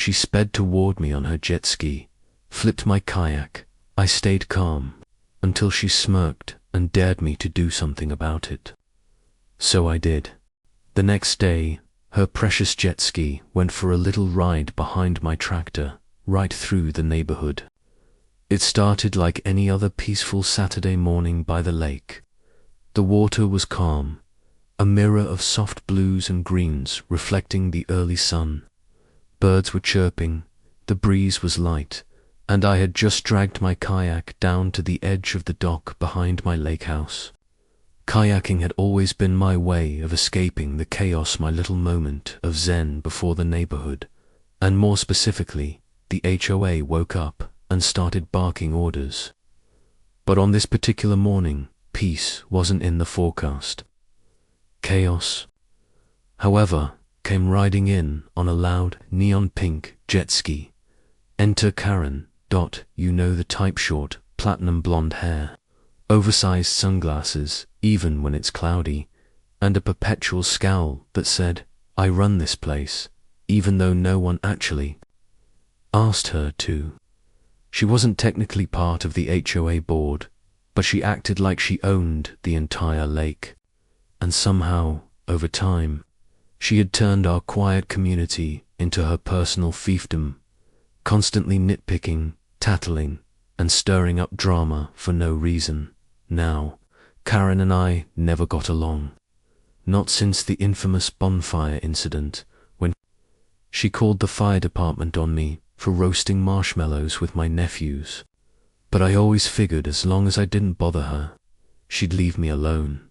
She sped toward me on her jet ski, flipped my kayak. I stayed calm until she smirked and dared me to do something about it. So I did. The next day, her precious jet ski went for a little ride behind my tractor, right through the neighborhood. It started like any other peaceful Saturday morning by the lake. The water was calm, a mirror of soft blues and greens reflecting the early sun. Birds were chirping, the breeze was light, and I had just dragged my kayak down to the edge of the dock behind my lake house. Kayaking had always been my way of escaping the chaos, my little moment of zen before the neighborhood, and more specifically, the HOA woke up and started barking orders. But on this particular morning, peace wasn't in the forecast. Chaos, however, came riding in on a loud neon-pink jet ski. Enter Karen. You know the type, short, platinum blonde hair, oversized sunglasses even when it's cloudy, and a perpetual scowl that said, "I run this place," even though no one actually asked her to. She wasn't technically part of the HOA board, but she acted like she owned the entire lake. And somehow, over time, she had turned our quiet community into her personal fiefdom, constantly nitpicking, tattling, and stirring up drama for no reason. Now, Karen and I never got along. Not since the infamous bonfire incident, when she called the fire department on me for roasting marshmallows with my nephews. But I always figured as long as I didn't bother her, she'd leave me alone.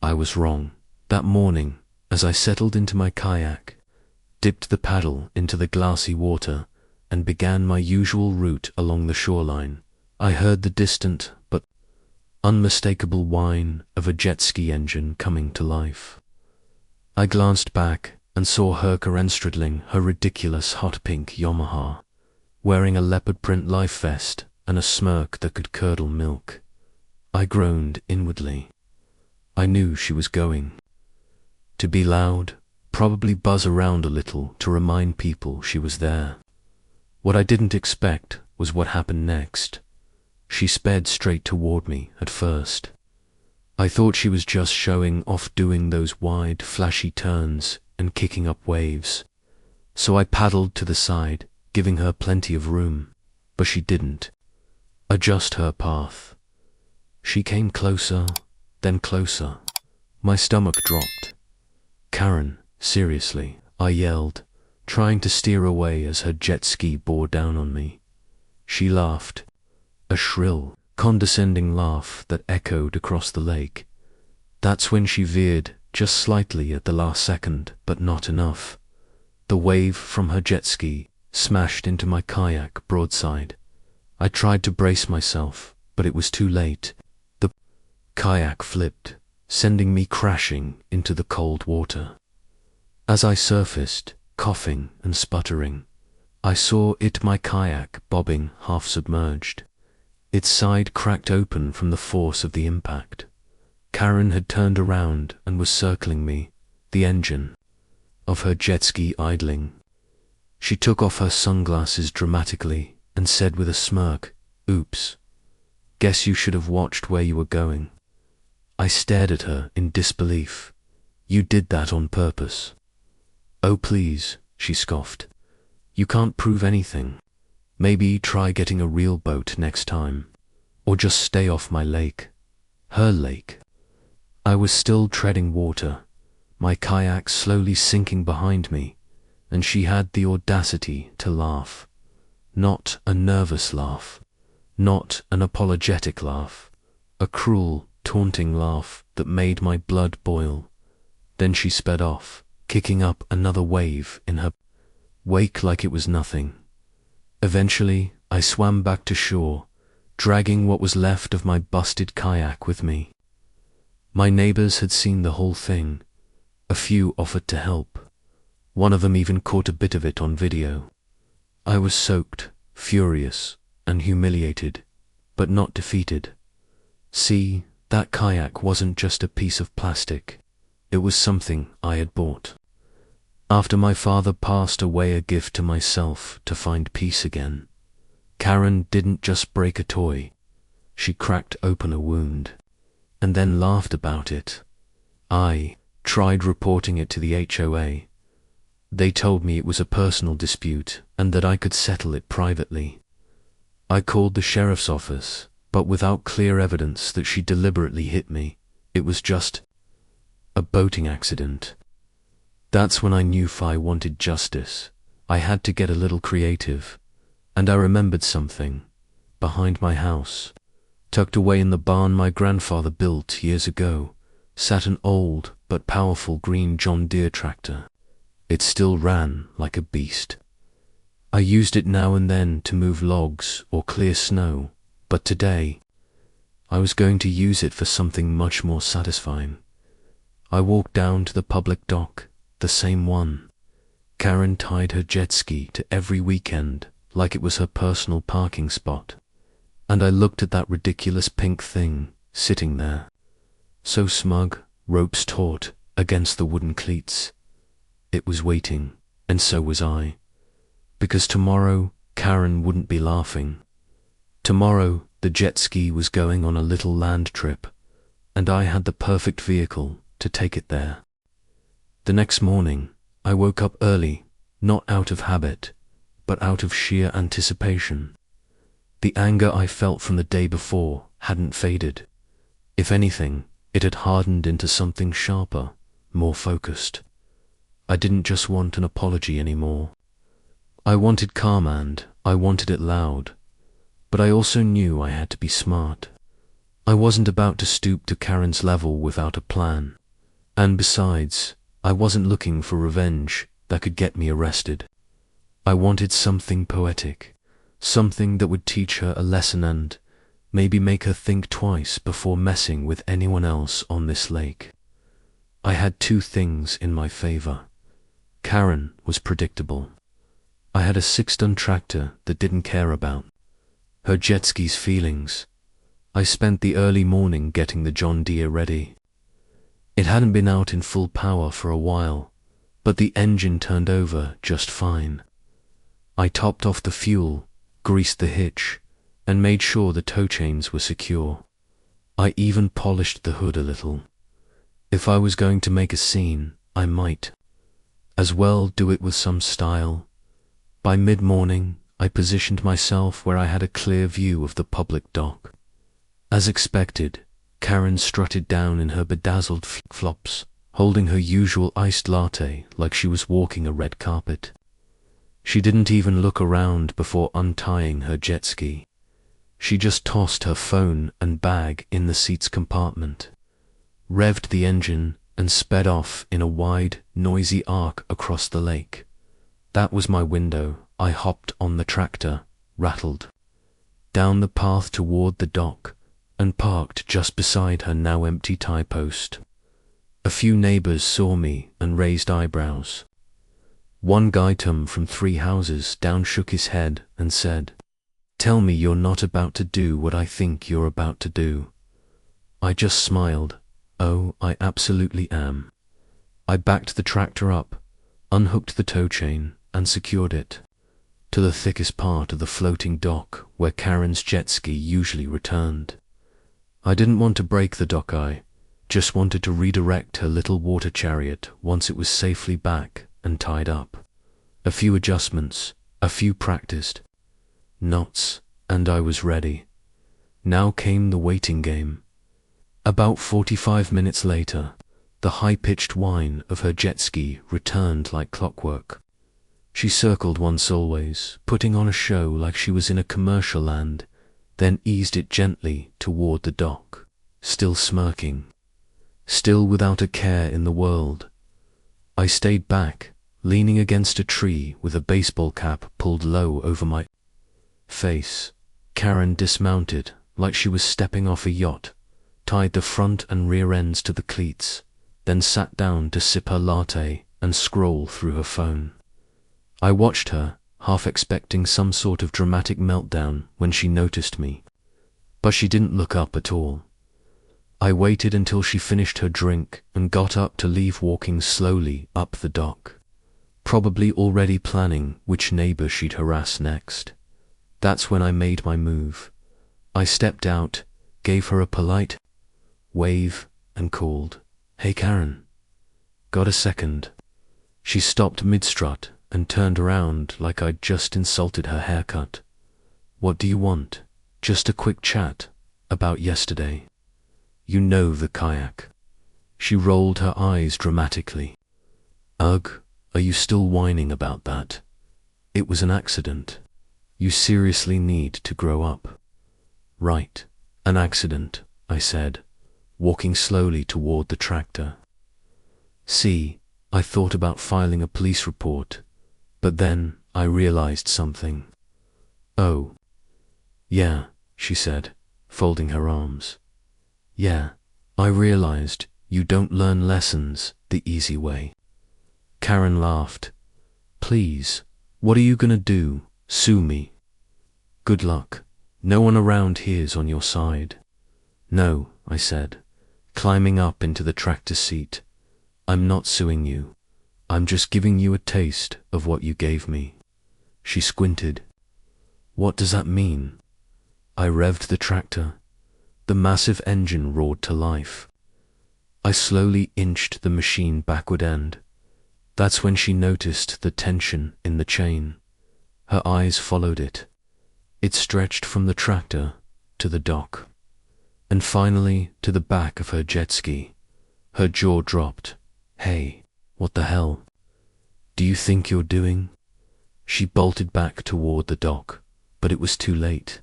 I was wrong. That morning, as I settled into my kayak, dipped the paddle into the glassy water, and began my usual route along the shoreline, I heard the distant but unmistakable whine of a jet ski engine coming to life. I glanced back and saw her straddling her ridiculous hot pink Yamaha, wearing a leopard print life vest and a smirk that could curdle milk. I groaned inwardly. I knew she was going to be loud, probably buzz around a little to remind people she was there. What I didn't expect was what happened next. She sped straight toward me at first. I thought she was just showing off, doing those wide, flashy turns and kicking up waves. So I paddled to the side, giving her plenty of room, but she didn't adjust her path. She came closer, then closer. My stomach dropped. "Karen, seriously," I yelled, trying to steer away as her jet ski bore down on me. She laughed, a shrill, condescending laugh that echoed across the lake. That's when she veered just slightly at the last second, but not enough. The wave from her jet ski smashed into my kayak broadside. I tried to brace myself, but it was too late. The kayak flipped, sending me crashing into the cold water. As I surfaced, coughing and sputtering, I saw my kayak bobbing half submerged. Its side cracked open from the force of the impact. Karen had turned around and was circling me, the engine of her jet ski idling. She took off her sunglasses dramatically and said with a smirk, "Oops. Guess you should have watched where you were going." I stared at her in disbelief. "You did that on purpose." "Oh please," she scoffed. "You can't prove anything. Maybe try getting a real boat next time. Or just stay off my lake." Her lake. I was still treading water, my kayak slowly sinking behind me, and she had the audacity to laugh. Not a nervous laugh, not an apologetic laugh, a cruel, taunting laugh that made my blood boil. Then she sped off, kicking up another wave in her wake like it was nothing. Eventually, I swam back to shore, dragging what was left of my busted kayak with me. My neighbors had seen the whole thing. A few offered to help. One of them even caught a bit of it on video. I was soaked, furious, and humiliated, but not defeated. See, that kayak wasn't just a piece of plastic. It was something I had bought. After my father passed away, a gift to myself to find peace again. Karen didn't just break a toy. She cracked open a wound, and then laughed about it. I tried reporting it to the HOA. They told me it was a personal dispute and that I could settle it privately. I called the sheriff's office, but without clear evidence that she deliberately hit me. It was just a boating accident. That's when I knew if I wanted justice, I had to get a little creative. And I remembered something. Behind my house, tucked away in the barn my grandfather built years ago, sat an old but powerful green John Deere tractor. It still ran like a beast. I used it now and then to move logs or clear snow, but today I was going to use it for something much more satisfying. I walked down to the public dock, the same one. Karen tied her jet ski to every weekend like it was her personal parking spot, and I looked at that ridiculous pink thing sitting there, so smug, ropes taut against the wooden cleats. It was waiting, and so was I, because tomorrow Karen wouldn't be laughing. Tomorrow the jet ski was going on a little land trip, and I had the perfect vehicle to take it there. The next morning I woke up early, not out of habit, but out of sheer anticipation. The anger I felt from the day before hadn't faded. If anything, it had hardened into something sharper, more focused. I didn't just want an apology anymore. I wanted calm, and I wanted it loud, but I also knew I had to be smart. I wasn't about to stoop to Karen's level without a plan. And besides, I wasn't looking for revenge that could get me arrested. I wanted something poetic, something that would teach her a lesson and maybe make her think twice before messing with anyone else on this lake. I had two things in my favor. Karen was predictable. I had a 6-ton tractor that didn't care about her jet ski's feelings. I spent the early morning getting the John Deere ready. It hadn't been out in full power for a while, but the engine turned over just fine. I topped off the fuel, greased the hitch, and made sure the tow chains were secure. I even polished the hood a little. If I was going to make a scene, I might as well do it with some style. By mid-morning, I positioned myself where I had a clear view of the public dock. As expected, Karen strutted down in her bedazzled flip-flops, holding her usual iced latte like she was walking a red carpet. She didn't even look around before untying her jet ski. She just tossed her phone and bag in the seat's compartment, revved the engine, and sped off in a wide, noisy arc across the lake. That was my window. I hopped on the tractor, rattled down the path toward the dock, and parked just beside her now empty tie post. A few neighbors saw me and raised eyebrows. One guytum from 3 houses down shook his head and said, "Tell me you're not about to do what I think you're about to do." I just smiled. Oh, I absolutely am. I backed the tractor up, unhooked the tow chain, and secured it to the thickest part of the floating dock where Karen's jet ski usually returned. I didn't want to break the dock, I just wanted to redirect her little water chariot once it was safely back and tied up. A few adjustments, a few practiced knots, and I was ready. Now came the waiting game. About 45 minutes later, the high-pitched whine of her jet ski returned like clockwork. She circled once always, putting on a show like she was in a commercial land, then eased it gently toward the dock, still smirking, still without a care in the world. I stayed back, leaning against a tree with a baseball cap pulled low over my face. Karen dismounted like she was stepping off a yacht, tied the front and rear ends to the cleats, then sat down to sip her latte and scroll through her phone. I watched her, half expecting some sort of dramatic meltdown when she noticed me, but she didn't look up at all. I waited until she finished her drink and got up to leave, walking slowly up the dock. probably already planning which neighbor she'd harass next. That's when I made my move. I stepped out, gave her a polite wave, and called, "Hey Karen, got a second?" She stopped mid-strut and turned around like I'd just insulted her haircut. "What do you want?" "Just a quick chat about yesterday. You know the kayak." She rolled her eyes dramatically. "Ugh, are you still whining about that? It was an accident. You seriously need to grow up." "Right, an accident," I said, walking slowly toward the tractor. "See, I thought about filing a police report, but then I realized something." "Oh, yeah," she said, folding her arms. "Yeah, I realized you don't learn lessons the easy way." Karen laughed. "Please, what are you gonna do? Sue me?" "Good luck. No one around here's on your side." "No," I said, climbing up into the tractor seat. "I'm not suing you. I'm just giving you a taste of what you gave me." She squinted. "What does that mean?" I revved the tractor. The massive engine roared to life. I slowly inched the machine backward end. That's when she noticed the tension in the chain. Her eyes followed it. It stretched from the tractor to the dock, and finally to the back of her jet ski. Her jaw dropped. "Hey, what the hell do you think you're doing?" She bolted back toward the dock, but it was too late.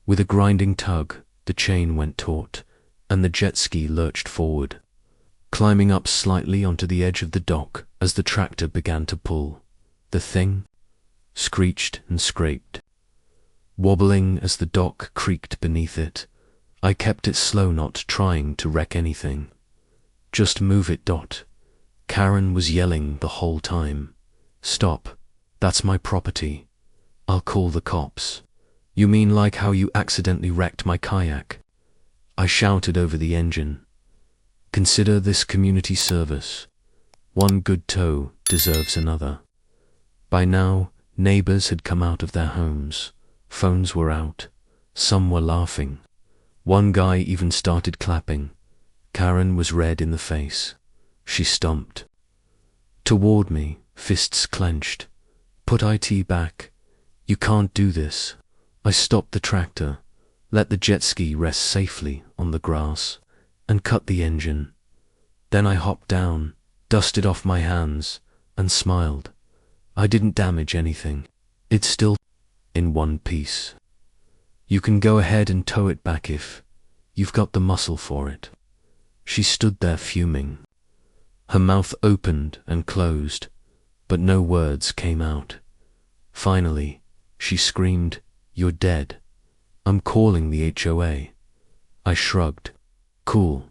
With a grinding tug, the chain went taut, and the jet ski lurched forward, climbing up slightly onto the edge of the dock as the tractor began to pull. The thing screeched and scraped, wobbling as the dock creaked beneath it. I kept it slow, not trying to wreck anything. "Just move it, Dot." Karen was yelling the whole time. "Stop, that's my property. I'll call the cops." "You mean like how you accidentally wrecked my kayak?" I shouted over the engine. "Consider this community service. One good tow deserves another." By now, neighbors had come out of their homes. Phones were out. Some were laughing. One guy even started clapping. Karen was red in the face. She stomped toward me, fists clenched. "Put IT back. You can't do this." I stopped the tractor, let the jet ski rest safely on the grass, and cut the engine. Then I hopped down, dusted off my hands, and smiled. I didn't damage anything. It's still in one piece. "You can go ahead and tow it back if you've got the muscle for it." She stood there fuming. Her mouth opened and closed, but no words came out. Finally, she screamed, "You're dead. I'm calling the HOA." I shrugged. "Cool.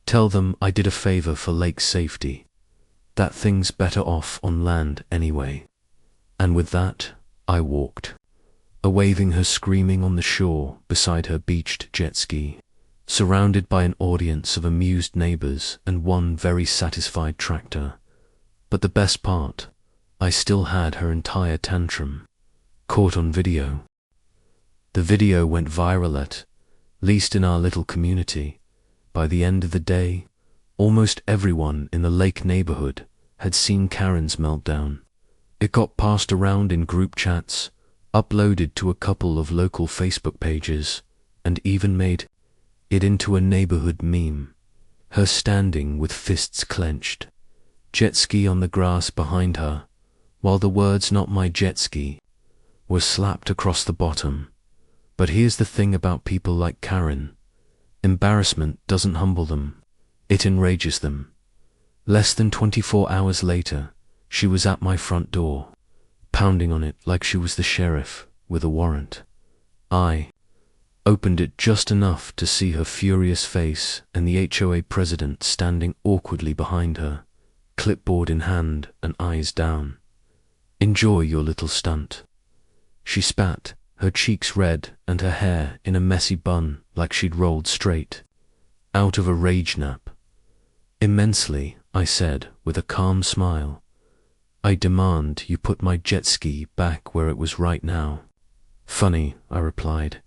Tell them I did a favor for lake safety. That thing's better off on land anyway." And with that, I walked, awaiting her screaming on the shore beside her beached jet ski, surrounded by an audience of amused neighbors and one very satisfied tractor. But the best part, I still had her entire tantrum, caught on video. The video went viral at least in our little community. By the end of the day, almost everyone in the lake neighborhood had seen Karen's meltdown. It got passed around in group chats, uploaded to a couple of local Facebook pages, and even made it into a neighborhood meme. Her standing with fists clenched, jet ski on the grass behind her, while the words "not my jet ski" were slapped across the bottom. But here's the thing about people like Karen. Embarrassment doesn't humble them. It enrages them. Less than 24 hours later, she was at my front door, pounding on it like she was the sheriff with a warrant. I opened it just enough to see her furious face and the HOA president standing awkwardly behind her, clipboard in hand and eyes down. "Enjoy your little stunt." She spat, her cheeks red and her hair in a messy bun like she'd rolled straight out of a rage nap. "Immensely," I said with a calm smile. I demand you put my jet ski back where it was right now. Funny, I replied,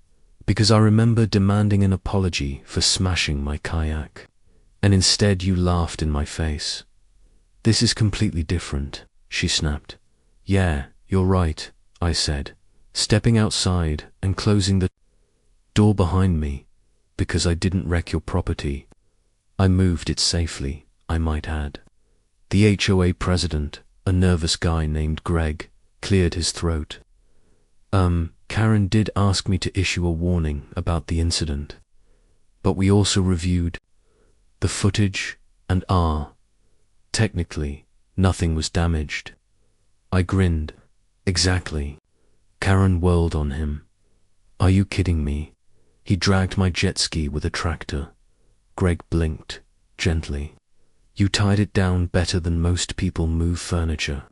because I remember demanding an apology for smashing my kayak, and instead you laughed in my face. This is completely different, she snapped. Yeah, you're right, I said, stepping outside and closing the door behind me, because I didn't wreck your property. I moved it safely, I might add. The HOA president, a nervous guy named Greg, cleared his throat. Karen did ask me to issue a warning about the incident, but we also reviewed the footage and technically, nothing was damaged. I grinned. Exactly. Karen whirled on him. Are you kidding me? He dragged my jet ski with a tractor. Greg blinked, gently. You tied it down better than most people move furniture.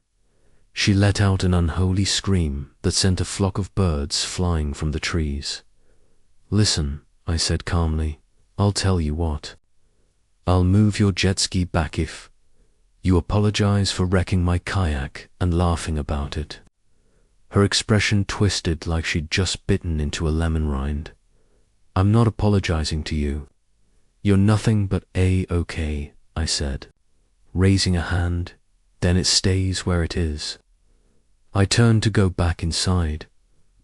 She let out an unholy scream that sent a flock of birds flying from the trees. Listen, I said calmly, I'll tell you what. I'll move your jet ski back if you apologize for wrecking my kayak and laughing about it. Her expression twisted like she'd just bitten into a lemon rind. I'm not apologizing to you. You're nothing but A-okay, I said, raising a hand, then it stays where it is. I turned to go back inside,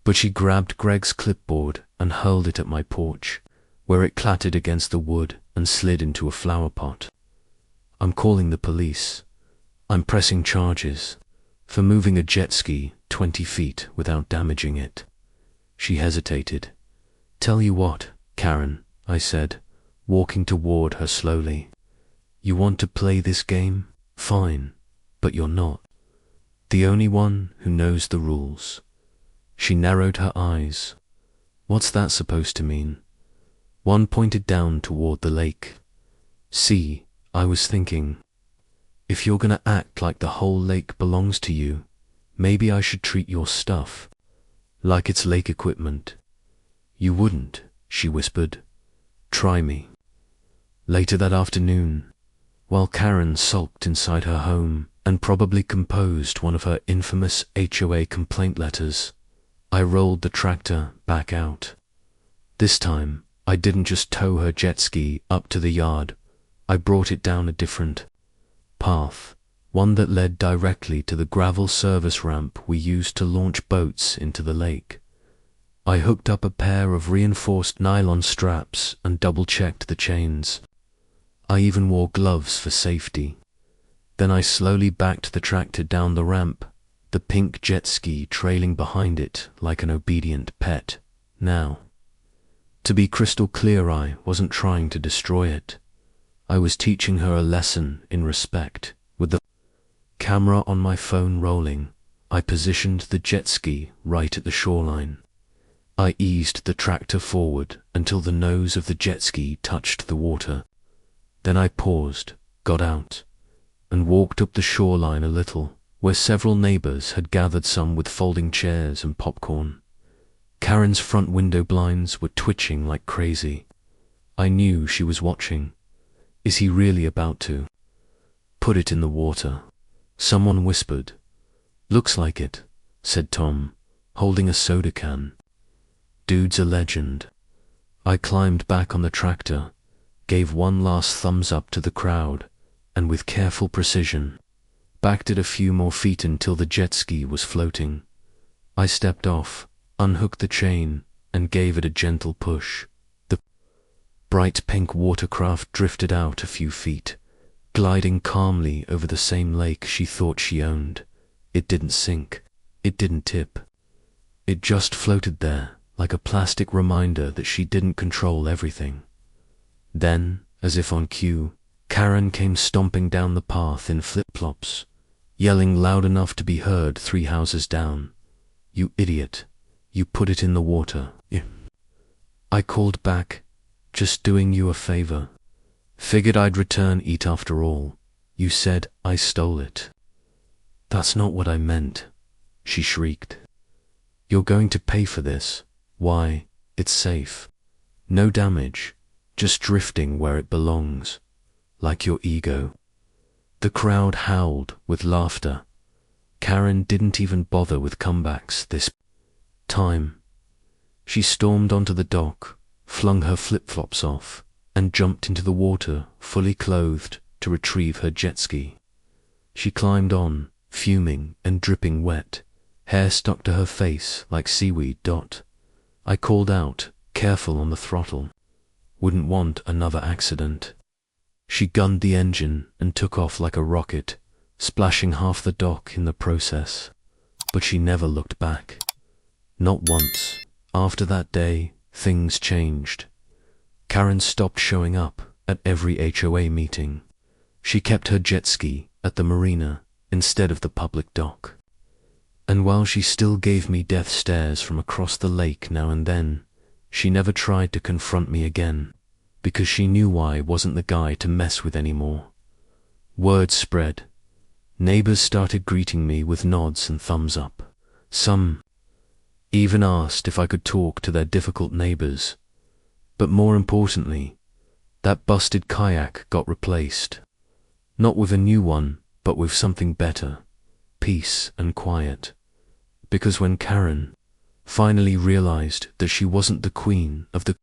but she grabbed Greg's clipboard and hurled it at my porch, where it clattered against the wood and slid into a flower pot. I'm calling the police. I'm pressing charges for moving a jet ski 20 feet without damaging it. She hesitated. Tell you what, Karen, I said, walking toward her slowly. You want to play this game? Fine, but you're not the only one who knows the rules. She narrowed her eyes. What's that supposed to mean? One pointed down toward the lake. See, I was thinking, if you're gonna act like the whole lake belongs to you, maybe I should treat your stuff like it's lake equipment. You wouldn't, she whispered. Try me. Later that afternoon, while Karen sulked inside her home and probably composed one of her infamous HOA complaint letters, I rolled the tractor back out. This time, I didn't just tow her jet ski up to the yard. I brought it down a different path, one that led directly to the gravel service ramp we used to launch boats into the lake. I hooked up a pair of reinforced nylon straps and double-checked the chains. I even wore gloves for safety. Then I slowly backed the tractor down the ramp, the pink jet ski trailing behind it like an obedient pet. Now, to be crystal clear, I wasn't trying to destroy it. I was teaching her a lesson in respect. With the camera on my phone rolling, I positioned the jet ski right at the shoreline. I eased the tractor forward until the nose of the jet ski touched the water. Then I paused, got out, and walked up the shoreline a little, where several neighbors had gathered, some with folding chairs and popcorn. Karen's front window blinds were twitching like crazy. I knew she was watching. Is he really about to put it in the water? Someone whispered. Looks like it, said Tom, holding a soda can. Dude's a legend. I climbed back on the tractor, gave one last thumbs up to the crowd, and with careful precision, backed it a few more feet until the jet ski was floating. I stepped off, unhooked the chain, and gave it a gentle push. The bright pink watercraft drifted out a few feet, gliding calmly over the same lake she thought she owned. It didn't sink. It didn't tip. It just floated there, like a plastic reminder that she didn't control everything. Then, as if on cue, Karen came stomping down the path in flip-flops, yelling loud enough to be heard 3 houses down. You idiot. You put it in the water. I called back, just doing you a favor. Figured I'd return eat after all. You said I stole it. That's not what I meant, she shrieked. You're going to pay for this. Why, it's safe. No damage, just drifting where it belongs, like your ego. The crowd howled with laughter. Karen didn't even bother with comebacks this time. She stormed onto the dock, flung her flip-flops off, and jumped into the water, fully clothed, to retrieve her jet ski. She climbed on, fuming and dripping wet, hair stuck to her face like seaweed. I called out, careful on the throttle. Wouldn't want another accident. She gunned the engine and took off like a rocket, splashing half the dock in the process. But she never looked back. Not once. After that day, things changed. Karen stopped showing up at every HOA meeting. She kept her jet ski at the marina instead of the public dock. And while she still gave me death stares from across the lake now and then, she never tried to confront me again, because she knew I wasn't the guy to mess with anymore. Word spread. Neighbors started greeting me with nods and thumbs up. Some even asked if I could talk to their difficult neighbors. But more importantly, that busted kayak got replaced. Not with a new one, but with something better. Peace and quiet. Because when Karen finally realized that she wasn't the queen of the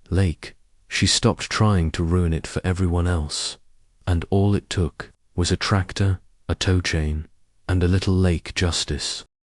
lake, she stopped trying to ruin it for everyone else. And all it took was a tractor, a tow chain, and a little lake justice.